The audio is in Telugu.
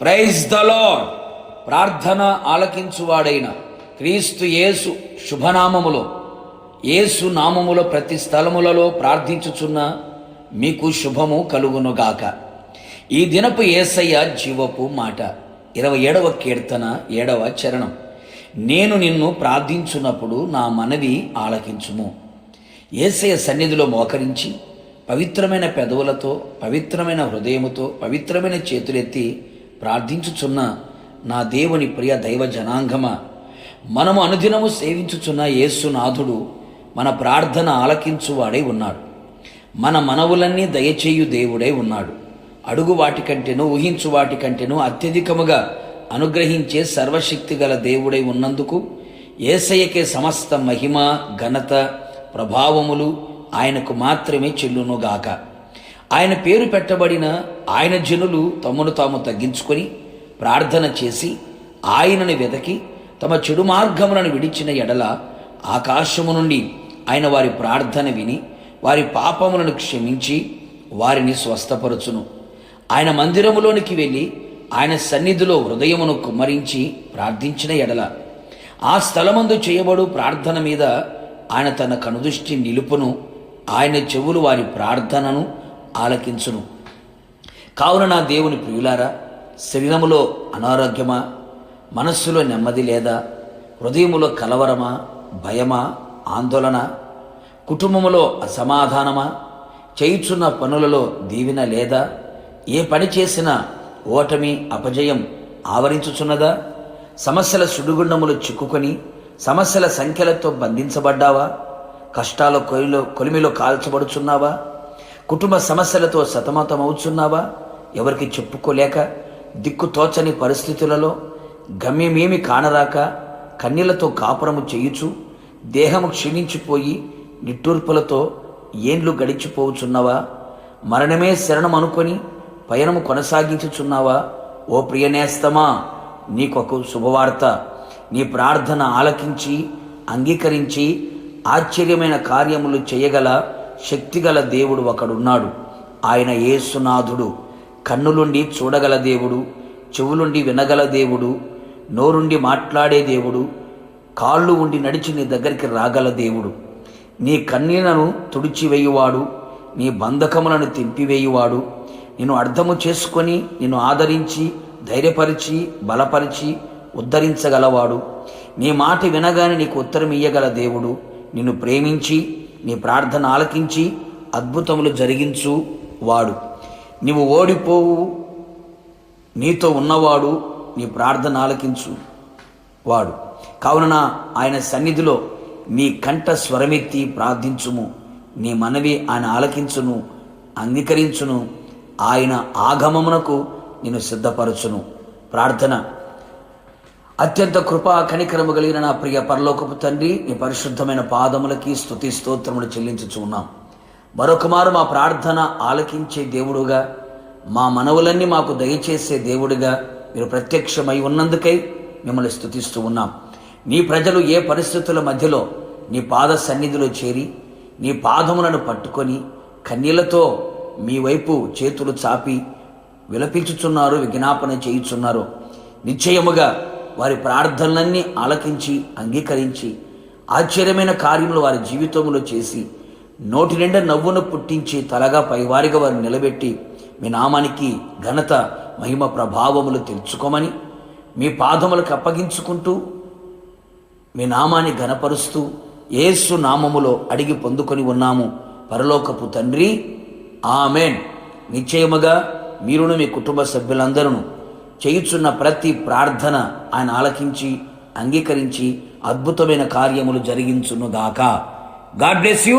Praise the lord. ప్రార్థన ఆలకించువాడైన క్రీస్తు యేసు శుభనామములో, యేసు నామములో ప్రతి స్థలములలో ప్రార్థించుచున్న మీకు శుభము కలుగునుగాక. ఈ దినపు యేసయ్య జీవపు మాట 27వ కీర్తన 7వ చరణం. నేను నిన్ను ప్రార్థించున్నప్పుడు నా మనవి ఆలకించుము. యేసయ్య సన్నిధిలో మోకరించి పవిత్రమైన పెదవులతో, పవిత్రమైన హృదయముతో, పవిత్రమైన చేతులెత్తి ప్రార్థించుచున్న నా దేవుని ప్రియ దైవ జనాంగమా, మనము అనుదినము సేవించుచున్న యేసునాథుడు మన ప్రార్థన ఆలకించువాడై ఉన్నాడు. మన మనవులన్నీ దయచేయు దేవుడై ఉన్నాడు. అడుగు వాటికంటేనూ ఊహించు వాటికంటేనూ అత్యధికముగా అనుగ్రహించే సర్వశక్తి గల దేవుడై ఉన్నందుకు యేసయ్యకే సమస్త మహిమ, ఘనత, ప్రభావములు ఆయనకు మాత్రమే చెల్లునుగాక. ఆయన పేరు పెట్టబడిన ఆయన జనులు తమను తాము తగ్గించుకొని ప్రార్థన చేసి ఆయనను వెదకి తమ చెడు మార్గములను విడిచిన ఎడల ఆకాశము నుండి ఆయన వారి ప్రార్థన విని వారి పాపములను క్షమించి వారిని స్వస్థపరచును. ఆయన మందిరములోనికి వెళ్ళి ఆయన సన్నిధిలో హృదయమును కుమ్మరించి ప్రార్థించిన ఎడల ఆ స్థలమందు చేయబడు ప్రార్థన మీద ఆయన తన కనుదృష్టి నిలుపును. ఆయన చెవులు వారి ప్రార్థనను ఆలకించును. కావున నా దేవుని ప్రియులారా, శరీరములో అనారోగ్యమా, మనస్సులో నెమ్మది లేదా, హృదయములో కలవరమా, భయమా, ఆందోళన, కుటుంబములో అసమాధానమా, చేయుచున్న పనులలో దీవెన లేదా, ఏ పని చేసినా ఓటమి, అపజయం ఆవరించుచున్నదా, సమస్యల సుడిగుండములు చిక్కుకొని సమస్యల సంఖ్యలతో బంధించబడ్డావా, కష్టాల కొలిమిలో కాల్చబడుచున్నావా, కుటుంబ సమస్యలతో సతమతమవుచున్నావా, ఎవరికి చెప్పుకోలేక దిక్కు తోచని పరిస్థితులలో గమ్యమేమి కానరాక కన్నీళ్లతో కాపురము చేయుచు దేహము క్షీణించిపోయి నిట్టూర్పులతో ఏండ్లు గడిచిపోవుచున్నావా, మరణమే శరణం అనుకొని పయనము కొనసాగించుచున్నావా? ఓ ప్రియనేస్తమా, నీకొక శుభవార్త. నీ ప్రార్థన ఆలకించి అంగీకరించి ఆశ్చర్యమైన కార్యములు చేయగల శక్తిగల దేవుడు ఒకడున్నాడు. ఆయన యేసునాథుడు. కన్నులుండి చూడగల దేవుడు, చెవులుండి వినగల దేవుడు, నోరుండి మాట్లాడే దేవుడు, కాళ్ళు ఉండి నడిచి నీ దగ్గరికి రాగల దేవుడు. నీ కన్నీళ్లను తుడిచివేయువాడు, నీ బంధకములను తెంపివేయువాడు, నిన్ను అర్థము చేసుకొని నిన్ను ఆదరించి ధైర్యపరిచి బలపరిచి ఉద్ధరించగలవాడు. నీ మాట వినగానే నీకు ఉత్తరం ఇయ్యగల దేవుడు, నిన్ను ప్రేమించి నీ ప్రార్థన ఆలకించి అద్భుతములు జరిగించు వాడు. నీవు ఓడిపోవు, నీతో ఉన్నవాడు, నీ ప్రార్థన ఆలకించు వాడు. కావున ఆయన సన్నిధిలో నీ కంఠ స్వరమెత్తి ప్రార్థించుము. నీ మనవి ఆయన ఆలకించును, అంగీకరించును. ఆయన ఆగమమునకు నిన్ను సిద్ధపరచును. ప్రార్థన. అత్యంత కృపా కనికరము కలిగిన నా ప్రియ పరలోకపు తండ్రి, నీ పరిశుద్ధమైన పాదములకి స్తుతి స్తోత్రములు చెల్లించుచు ఉన్నాం. మరొకమారు మా ప్రార్థన ఆలకించే దేవుడుగా, మా మనవులన్నీ మాకు దయచేసే దేవుడిగా మీరు ప్రత్యక్షమై ఉన్నందుకై మిమ్మల్ని స్తుతిస్తూ ఉన్నాం. నీ ప్రజలు ఏ పరిస్థితుల మధ్యలో నీ పాద సన్నిధిలో చేరి నీ పాదములను పట్టుకొని కన్నీళ్లతో మీ వైపు చేతులు చాపి విలపించుచున్నారు, విజ్ఞాపన చేయుచున్నారు, నిశ్చయముగా వారి ప్రార్థనలన్నీ ఆలకించి అంగీకరించి ఆశ్చర్యమైన కార్యములు వారి జీవితంలో చేసి నోటి నిండా నవ్వును పుట్టించి తలగా పైవారిగా వారిని నిలబెట్టి మీ నామానికి ఘనత, మహిమ, ప్రభావములు తెలుసుకోమని మీ పాదములకు అప్పగించుకుంటూ మీ నామాన్ని ఘనపరుస్తూ యేసు నామములో అడిగి పొందుకొని ఉన్నాము పరలోకపు తండ్రి, ఆమెన్. నిశ్చయముగా మీరును మీ కుటుంబ సభ్యులందరూ చేయుచున్న ప్రతి ప్రార్థన ఆయన ఆలకించి అంగీకరించి అద్భుతమైన కార్యములు జరిగించునుగాక. God bless you.